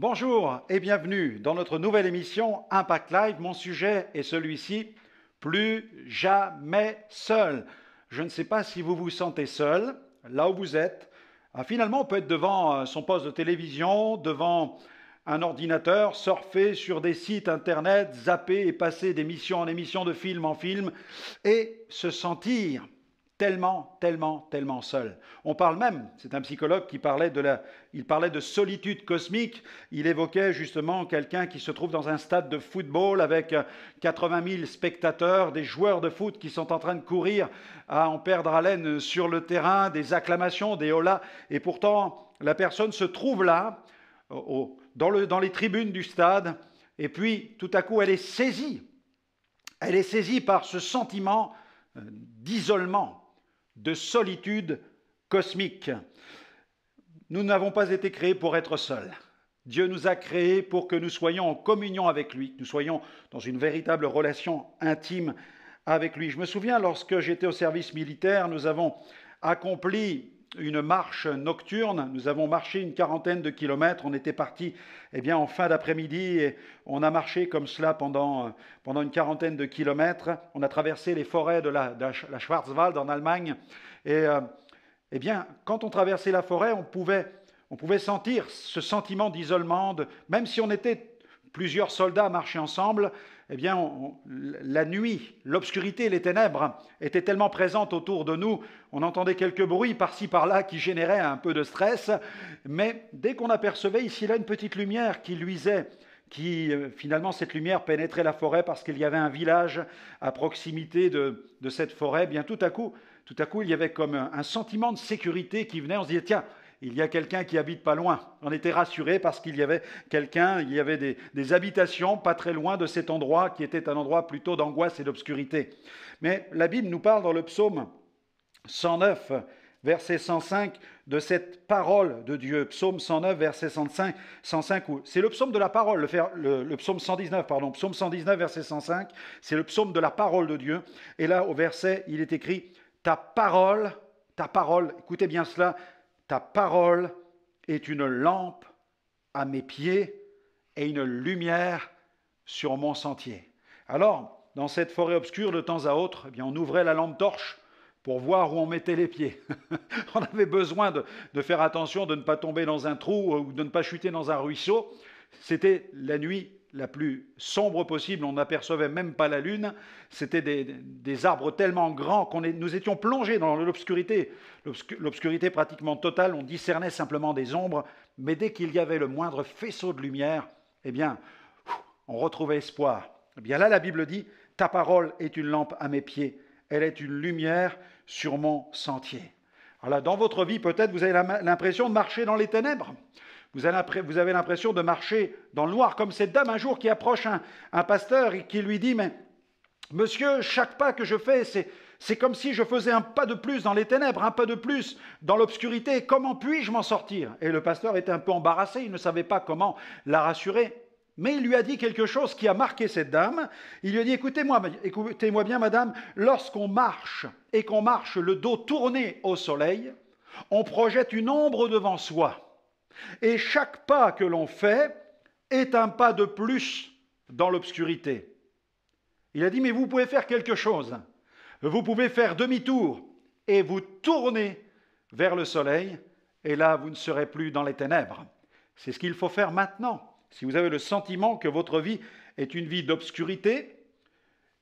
Bonjour et bienvenue dans notre nouvelle émission Impact Live. Mon sujet est celui-ci, plus jamais seul. Je ne sais pas si vous vous sentez seul, là où vous êtes. Finalement, on peut être devant son poste de télévision, devant un ordinateur, surfer sur des sites internet, zapper et passer d'émission en émission, de film en film, et se sentir tellement seul. On parle même, c'est un psychologue qui parlait il parlait de solitude cosmique. Il évoquait justement quelqu'un qui se trouve dans un stade de football avec 80 000 spectateurs, des joueurs de foot qui sont en train de courir à en perdre haleine sur le terrain, des acclamations, des holas, et pourtant la personne se trouve là, dans les tribunes du stade, et puis tout à coup elle est saisie. Elle est saisie par ce sentiment d'isolement, de solitude cosmique. Nous n'avons pas été créés pour être seuls. Dieu nous a créés pour que nous soyons en communion avec lui, que nous soyons dans une véritable relation intime avec lui. Je me souviens, lorsque j'étais au service militaire, nous avons accompli une marche nocturne. Nous avons marché une quarantaine de kilomètres. On était partis en fin d'après-midi et on a marché comme cela pendant une quarantaine de kilomètres. On a traversé les forêts de la Schwarzwald en Allemagne. Et quand on traversait la forêt, on pouvait sentir ce sentiment d'isolement. Même si on était plusieurs soldats à marcher ensemble, la nuit, l'obscurité, les ténèbres étaient tellement présentes autour de nous, on entendait quelques bruits par-ci par-là qui généraient un peu de stress, mais dès qu'on apercevait ici et là une petite lumière qui luisait, finalement cette lumière pénétrait la forêt parce qu'il y avait un village à proximité de cette forêt, tout à coup il y avait comme un sentiment de sécurité qui venait, on se disait tiens, il y a quelqu'un qui habite pas loin. On était rassurés parce qu'il y avait quelqu'un, il y avait des habitations pas très loin de cet endroit qui était un endroit plutôt d'angoisse et d'obscurité. Mais la Bible nous parle dans le psaume 109, verset 105, de cette parole de Dieu. Psaume 109, verset 105, c'est le psaume de la parole, le psaume 119, pardon, psaume 119, verset 105, c'est le psaume de la parole de Dieu. Et là, au verset, il est écrit « ta parole, écoutez bien cela, ta parole est une lampe à mes pieds et une lumière sur mon sentier. » Alors, dans cette forêt obscure, de temps à autre, on ouvrait la lampe torche pour voir où on mettait les pieds. On avait besoin de faire attention de ne pas tomber dans un trou ou de ne pas chuter dans un ruisseau. C'était la nuit la plus sombre possible, on n'apercevait même pas la lune, c'était des arbres tellement grands que nous étions plongés dans l'obscurité, l'obscurité pratiquement totale, on discernait simplement des ombres, mais dès qu'il y avait le moindre faisceau de lumière, on retrouvait espoir. Là, la Bible dit, ta parole est une lampe à mes pieds, elle est une lumière sur mon sentier. Alors là, dans votre vie, peut-être, vous avez l'impression de marcher dans les ténèbres. Vous avez l'impression de marcher dans le noir, comme cette dame un jour qui approche un pasteur et qui lui dit « Mais monsieur, chaque pas que je fais, c'est comme si je faisais un pas de plus dans les ténèbres, un pas de plus dans l'obscurité. Comment puis-je m'en sortir ?» Et le pasteur était un peu embarrassé, il ne savait pas comment la rassurer. Mais il lui a dit quelque chose qui a marqué cette dame. Il lui a dit « Écoutez-moi bien, madame, lorsqu'on marche et qu'on marche le dos tourné au soleil, on projette une ombre devant soi. Et chaque pas que l'on fait est un pas de plus dans l'obscurité. » Il a dit, mais vous pouvez faire quelque chose. Vous pouvez faire demi-tour et vous tourner vers le soleil, et là, vous ne serez plus dans les ténèbres. C'est ce qu'il faut faire maintenant. Si vous avez le sentiment que votre vie est une vie d'obscurité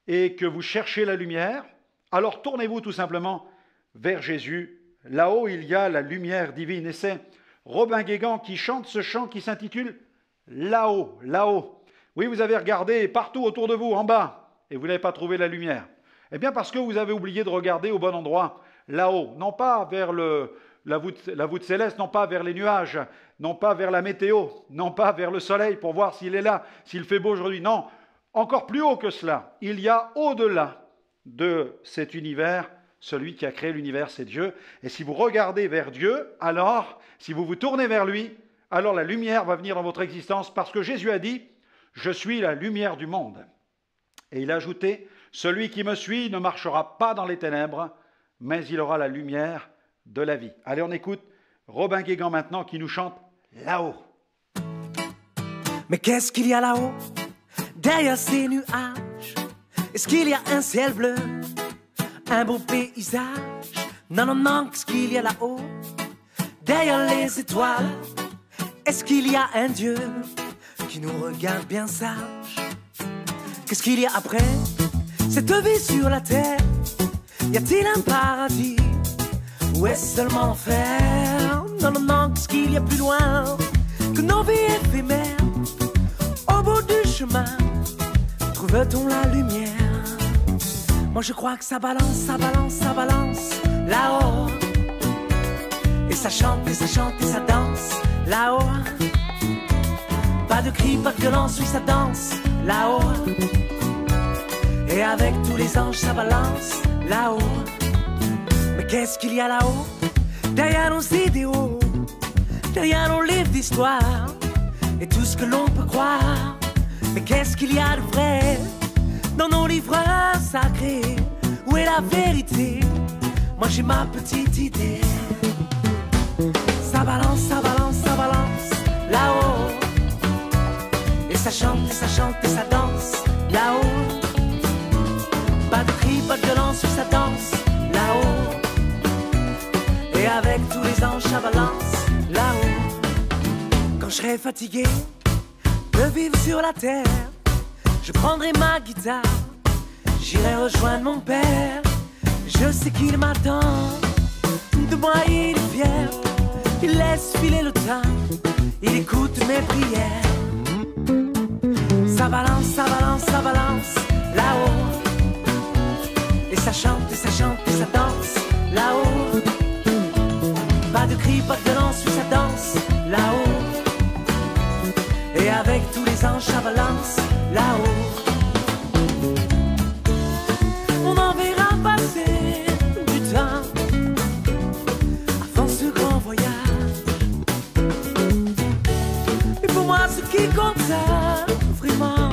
et que vous cherchez la lumière, alors tournez-vous tout simplement vers Jésus. Là-haut, il y a la lumière divine. Et c'est Robin Guégan qui chante ce chant qui s'intitule « Là-haut, là-haut ». Oui, vous avez regardé partout autour de vous, en bas, et vous n'avez pas trouvé la lumière. Eh bien, parce que vous avez oublié de regarder au bon endroit, là-haut, non pas vers la voûte céleste, non pas vers les nuages, non pas vers la météo, non pas vers le soleil pour voir s'il est là, s'il fait beau aujourd'hui. Non, encore plus haut que cela. Il y a au-delà de cet univers, celui qui a créé l'univers, c'est Dieu. Et si vous regardez vers Dieu, alors, si vous vous tournez vers lui, alors la lumière va venir dans votre existence parce que Jésus a dit « Je suis la lumière du monde ». Et il a ajouté « Celui qui me suit ne marchera pas dans les ténèbres, mais il aura la lumière de la vie ». Allez, on écoute Robin Guégan maintenant qui nous chante « Là-haut ». Mais qu'est-ce qu'il y a là-haut, derrière ces nuages? Est-ce qu'il y a un ciel bleu, un beau paysage? Non, non, non, qu'est-ce qu'il y a là-haut, derrière les étoiles? Est-ce qu'il y a un Dieu qui nous regarde bien sage? Qu'est-ce qu'il y a après cette vie sur la terre? Y a-t-il un paradis ou est-ce seulement l'enfer? Non, non, non, qu'est-ce qu'il y a plus loin que nos vies éphémères? Au bout du chemin, trouve-t-on la lumière? Moi je crois que ça balance, ça balance, ça balance là-haut. Et ça chante, et ça chante, et ça danse là-haut. Pas de cris, pas de violence, oui ça danse là-haut. Et avec tous les anges ça balance là-haut. Mais qu'est-ce qu'il y a là-haut, derrière nos idéaux, derrière nos livres d'histoire et tout ce que l'on peut croire? Mais qu'est-ce qu'il y a de vrai dans nos livres sacrés? Où est la vérité? Moi j'ai ma petite idée. Ça balance, ça balance, ça balance là-haut. Et ça chante, et ça chante, et ça danse là-haut. Pas de cris, pas de violence, ça danse là-haut. Et avec tous les anges ça balance là-haut. Quand je serai fatigué de vivre sur la terre, je prendrai ma guitare, j'irai rejoindre mon père. Je sais qu'il m'attend, de moi il est fier. Il laisse filer le temps, il écoute mes prières. Ça balance, ça balance, ça balance là-haut. Et ça chante, et ça chante, et ça danse là-haut. Pas de cris, pas de violence, oui ça danse là-haut. Et avec tous les anges ça balance là-haut. On en verra passer du temps avant ce grand voyage. Et pour moi ce qui compte vraiment,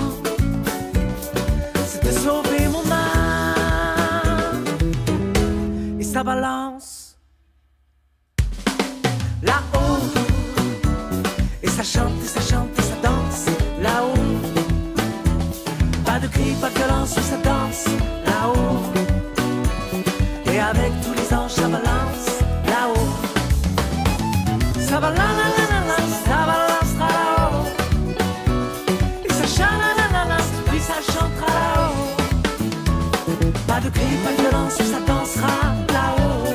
c'est de sauver mon âme. Et ça balance là-haut. Et ça chante, et ça chante, et ça danse là-haut. Pas de cris, pas de violence, ça danse là-haut. Et avec tous les anges ça balance là-haut. Ça balance, ça balancera là-haut. Et ça chante, puis ça chantera là-haut. Pas de cris, pas de violence, ça dansera là-haut.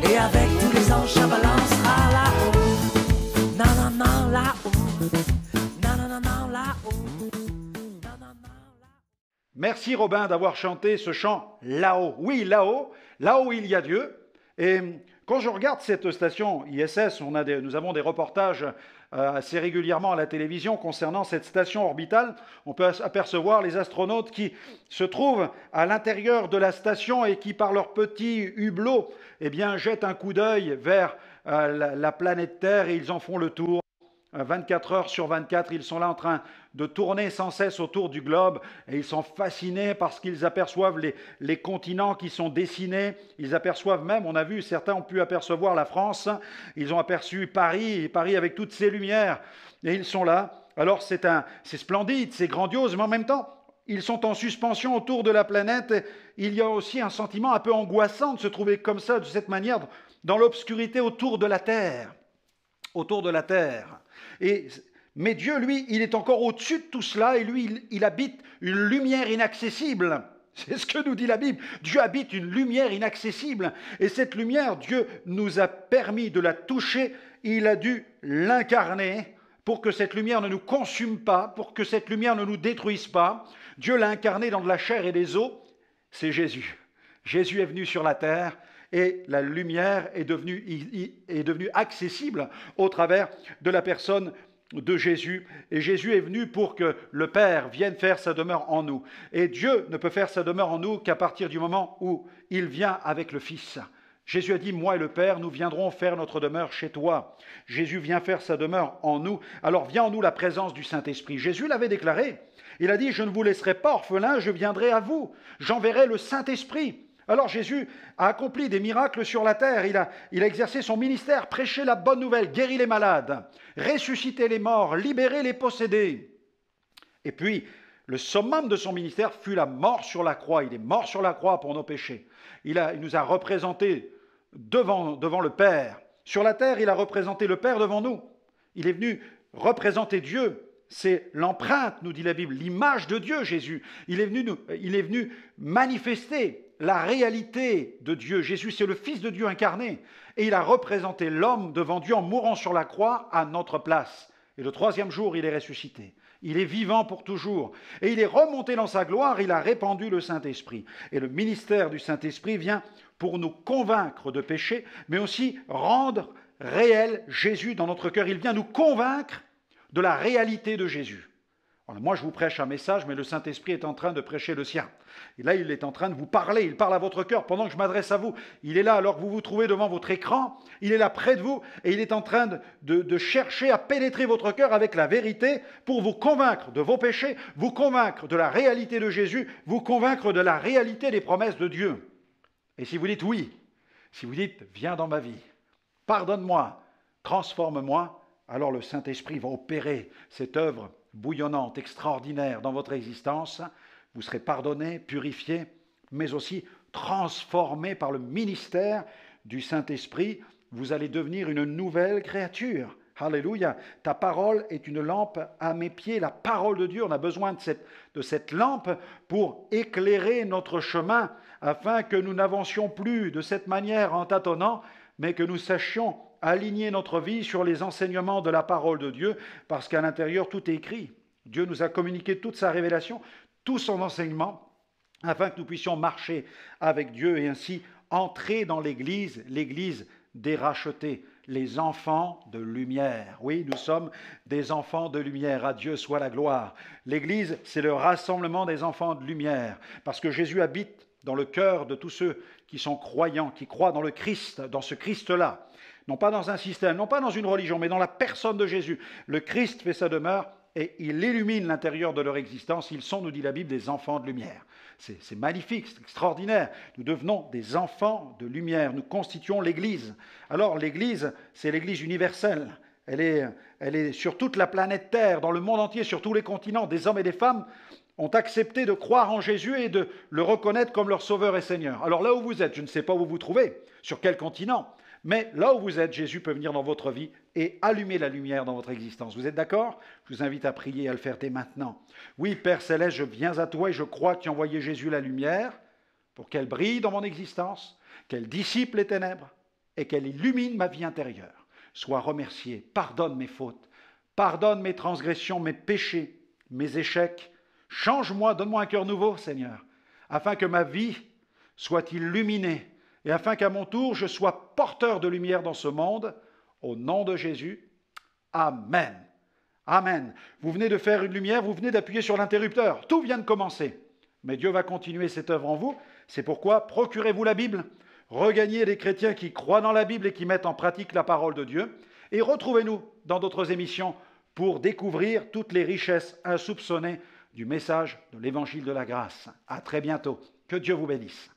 Et avec tous les anges ça balancera là-haut. Non, non, non, là-haut. Non, non, non, non, là-haut. Non, non, non, là-haut. Merci Robin d'avoir chanté ce chant là-haut. Oui, là-haut, là où il y a Dieu. Et quand je regarde cette station ISS, nous avons des reportages assez régulièrement à la télévision concernant cette station orbitale. On peut apercevoir les astronautes qui se trouvent à l'intérieur de la station et qui, par leur petit hublot, eh bien, jettent un coup d'œil vers la planète Terre et ils en font le tour. 24 heures sur 24, ils sont là en train de tourner sans cesse autour du globe et ils sont fascinés parce qu'ils aperçoivent les continents qui sont dessinés. Ils aperçoivent même, on a vu, certains ont pu apercevoir la France, ils ont aperçu Paris, et Paris avec toutes ses lumières et ils sont là. Alors c'est splendide, c'est grandiose, mais en même temps, ils sont en suspension autour de la planète. Il y a aussi un sentiment un peu angoissant de se trouver comme ça, de cette manière, dans l'obscurité autour de la Terre. Autour de la Terre. Mais Dieu, lui, il est encore au-dessus de tout cela et lui, il habite une lumière inaccessible. C'est ce que nous dit la Bible. Dieu habite une lumière inaccessible. Et cette lumière, Dieu nous a permis de la toucher. Il a dû l'incarner pour que cette lumière ne nous consume pas, pour que cette lumière ne nous détruise pas. Dieu l'a incarné dans de la chair et des os. C'est Jésus. Jésus est venu sur la terre. Et la lumière est devenue accessible au travers de la personne de Jésus. Et Jésus est venu pour que le Père vienne faire sa demeure en nous. Et Dieu ne peut faire sa demeure en nous qu'à partir du moment où il vient avec le Fils. Jésus a dit, moi et le Père, nous viendrons faire notre demeure chez toi. Jésus vient faire sa demeure en nous. Alors vient en nous la présence du Saint-Esprit. Jésus l'avait déclaré. Il a dit, je ne vous laisserai pas orphelins, je viendrai à vous. J'enverrai le Saint-Esprit. Alors Jésus a accompli des miracles sur la terre, il a exercé son ministère, prêché la bonne nouvelle, guéri les malades, ressuscité les morts, libéré les possédés. Et puis, le summum de son ministère fut la mort sur la croix. Il est mort sur la croix pour nos péchés. Il nous a représentés devant le Père. Sur la terre, il a représenté le Père devant nous. Il est venu représenter Dieu. C'est l'empreinte, nous dit la Bible, l'image de Dieu, Jésus. Il est venu manifester la réalité de Dieu. Jésus, c'est le Fils de Dieu incarné. Et il a représenté l'homme devant Dieu en mourant sur la croix à notre place. Et le troisième jour, il est ressuscité. Il est vivant pour toujours. Et il est remonté dans sa gloire, il a répandu le Saint-Esprit. Et le ministère du Saint-Esprit vient pour nous convaincre de péché, mais aussi rendre réel Jésus dans notre cœur. Il vient nous convaincre de la réalité de Jésus. Alors moi, je vous prêche un message, mais le Saint-Esprit est en train de prêcher le sien. Et là, il est en train de vous parler. Il parle à votre cœur pendant que je m'adresse à vous. Il est là alors que vous vous trouvez devant votre écran. Il est là près de vous et il est en train de chercher à pénétrer votre cœur avec la vérité pour vous convaincre de vos péchés, vous convaincre de la réalité de Jésus, vous convaincre de la réalité des promesses de Dieu. Et si vous dites oui, si vous dites viens dans ma vie, pardonne-moi, transforme-moi, alors le Saint-Esprit va opérer cette œuvre bouillonnante, extraordinaire dans votre existence. Vous serez pardonné, purifié, mais aussi transformé par le ministère du Saint-Esprit. Vous allez devenir une nouvelle créature. Alléluia. Ta parole est une lampe à mes pieds. La parole de Dieu, on a besoin de cette lampe pour éclairer notre chemin afin que nous n'avancions plus de cette manière en tâtonnant, mais que nous sachions aligner notre vie sur les enseignements de la parole de Dieu, parce qu'à l'intérieur, tout est écrit. Dieu nous a communiqué toute sa révélation, tout son enseignement, afin que nous puissions marcher avec Dieu et ainsi entrer dans l'Église des rachetés, les enfants de lumière. Oui, nous sommes des enfants de lumière, à Dieu soit la gloire. L'Église, c'est le rassemblement des enfants de lumière, parce que Jésus habite dans le cœur de tous ceux qui sont croyants, qui croient dans le Christ, dans ce Christ-là. Non pas dans un système, non pas dans une religion, mais dans la personne de Jésus. Le Christ fait sa demeure et il illumine l'intérieur de leur existence. Ils sont, nous dit la Bible, des enfants de lumière. C'est magnifique, c'est extraordinaire. Nous devenons des enfants de lumière. Nous constituons l'Église. Alors l'Église, c'est l'Église universelle. Elle est sur toute la planète Terre, dans le monde entier, sur tous les continents. Des hommes et des femmes ont accepté de croire en Jésus et de le reconnaître comme leur Sauveur et Seigneur. Alors là où vous êtes, je ne sais pas où vous vous trouvez, sur quel continent, mais là où vous êtes, Jésus peut venir dans votre vie et allumer la lumière dans votre existence. Vous êtes d'accord? Je vous invite à prier et à le faire dès maintenant. Oui, Père Céleste, je viens à toi et je crois que tu as envoyé Jésus la lumière pour qu'elle brille dans mon existence, qu'elle dissipe les ténèbres et qu'elle illumine ma vie intérieure. Sois remercié, pardonne mes fautes, pardonne mes transgressions, mes péchés, mes échecs. Change-moi, donne-moi un cœur nouveau, Seigneur, afin que ma vie soit illuminée et afin qu'à mon tour, je sois porteur de lumière dans ce monde. Au nom de Jésus, Amen. Amen. Vous venez de faire une lumière, vous venez d'appuyer sur l'interrupteur. Tout vient de commencer. Mais Dieu va continuer cette œuvre en vous. C'est pourquoi procurez-vous la Bible. Regagnez les chrétiens qui croient dans la Bible et qui mettent en pratique la parole de Dieu. Et retrouvez-nous dans d'autres émissions pour découvrir toutes les richesses insoupçonnées du message de l'Évangile de la grâce. À très bientôt. Que Dieu vous bénisse.